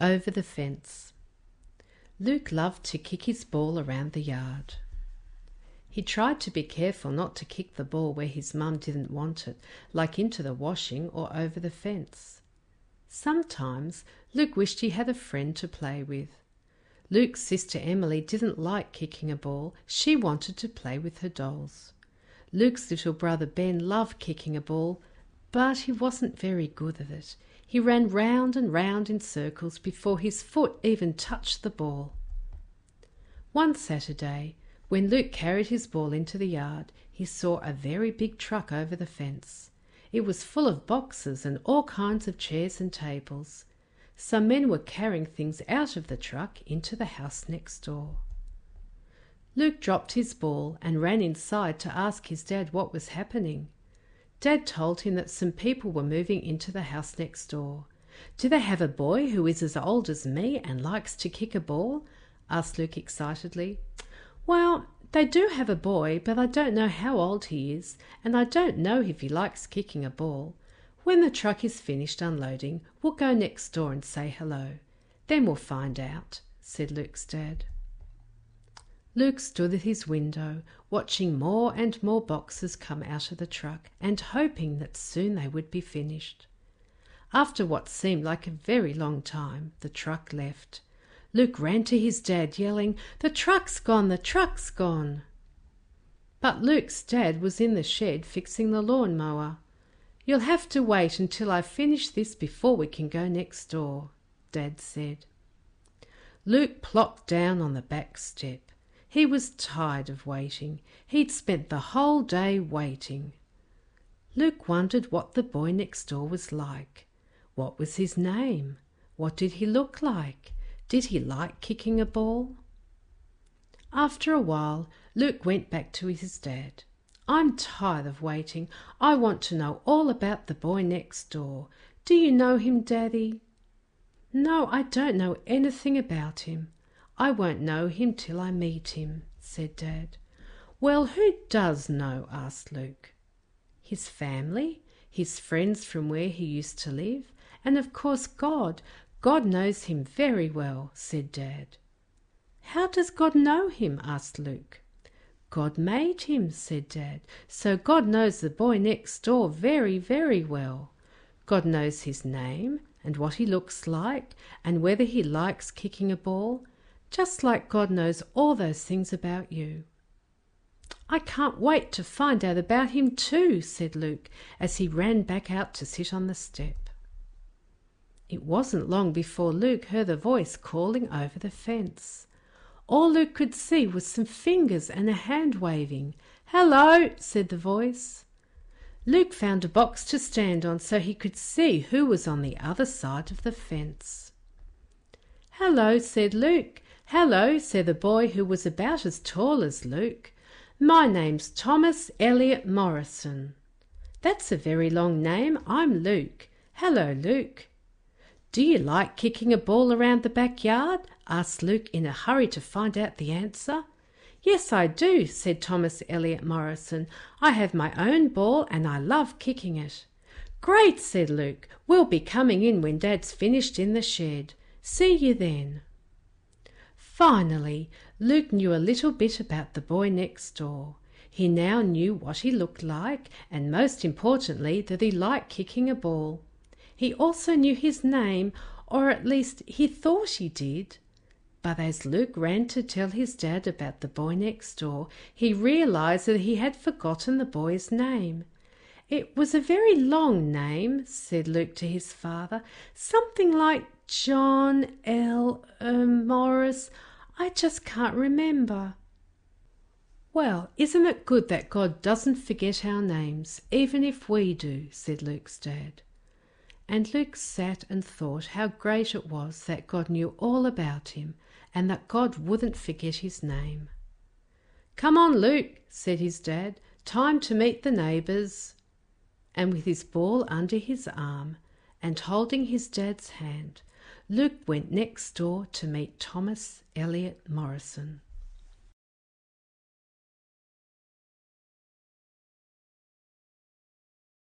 Over the fence. Luke loved to kick his ball around the yard. He tried to be careful not to kick the ball where his mum didn't want it, like into the washing or over the fence. Sometimes Luke wished he had a friend to play with. Luke's sister Emily didn't like kicking a ball. She wanted to play with her dolls. Luke's little brother Ben loved kicking a ball, but he wasn't very good at it. He ran round and round in circles before his foot even touched the ball. One Saturday, when Luke carried his ball into the yard, he saw a very big truck over the fence. It was full of boxes and all kinds of chairs and tables. Some men were carrying things out of the truck into the house next door. Luke dropped his ball and ran inside to ask his dad what was happening. Dad told him that some people were moving into the house next door. "Do they have a boy who is as old as me and likes to kick a ball?" asked Luke excitedly. "Well, they do have a boy, but I don't know how old he is, and I don't know if he likes kicking a ball. When the truck is finished unloading, we'll go next door and say hello. Then we'll find out," said Luke's dad. Luke stood at his window, watching more and more boxes come out of the truck and hoping that soon they would be finished. After what seemed like a very long time, the truck left. Luke ran to his dad, yelling, "The truck's gone! The truck's gone!" But Luke's dad was in the shed fixing the lawn mower. "You'll have to wait until I finish this before we can go next door," Dad said. Luke plopped down on the back step. He was tired of waiting. He'd spent the whole day waiting. Luke wondered what the boy next door was like. What was his name? What did he look like? Did he like kicking a ball? After a while, Luke went back to his dad. "I'm tired of waiting. I want to know all about the boy next door. Do you know him, Daddy?" "No, I don't know anything about him. I won't know him till I meet him," said Dad. "Well, who does know?" asked Luke. "His family, his friends from where he used to live, and of course God. God knows him very well," said Dad. "How does God know him?" asked Luke. "God made him," said Dad. "So God knows the boy next door very, very well. God knows his name and what he looks like and whether he likes kicking a ball, just like God knows all those things about you." "I can't wait to find out about him too," said Luke, as he ran back out to sit on the step. It wasn't long before Luke heard a voice calling over the fence. All Luke could see was some fingers and a hand waving. "Hello," said the voice. Luke found a box to stand on so he could see who was on the other side of the fence. "Hello," said Luke. "Hello," said a boy who was about as tall as Luke. "My name's Thomas Elliot Morrison." "That's a very long name. I'm Luke." "Hello, Luke." "Do you like kicking a ball around the backyard?" asked Luke in a hurry to find out the answer. "Yes, I do," said Thomas Elliot Morrison. "I have my own ball and I love kicking it." "Great," said Luke. "We'll be coming in when Dad's finished in the shed. See you then." Finally, Luke knew a little bit about the boy next door. He now knew what he looked like, and most importantly, that he liked kicking a ball. He also knew his name, or at least he thought he did. But as Luke ran to tell his dad about the boy next door, he realized that he had forgotten the boy's name. "It was a very long name," said Luke to his father. "Something like John L. Morris. I just can't remember." "Well, isn't it good that God doesn't forget our names, even if we do?" said Luke's dad. And Luke sat and thought how great it was that God knew all about him and that God wouldn't forget his name. "Come on, Luke," said his dad. "Time to meet the neighbours." And with his ball under his arm and holding his dad's hand, Luke went next door to meet Thomas Elliot Morrison.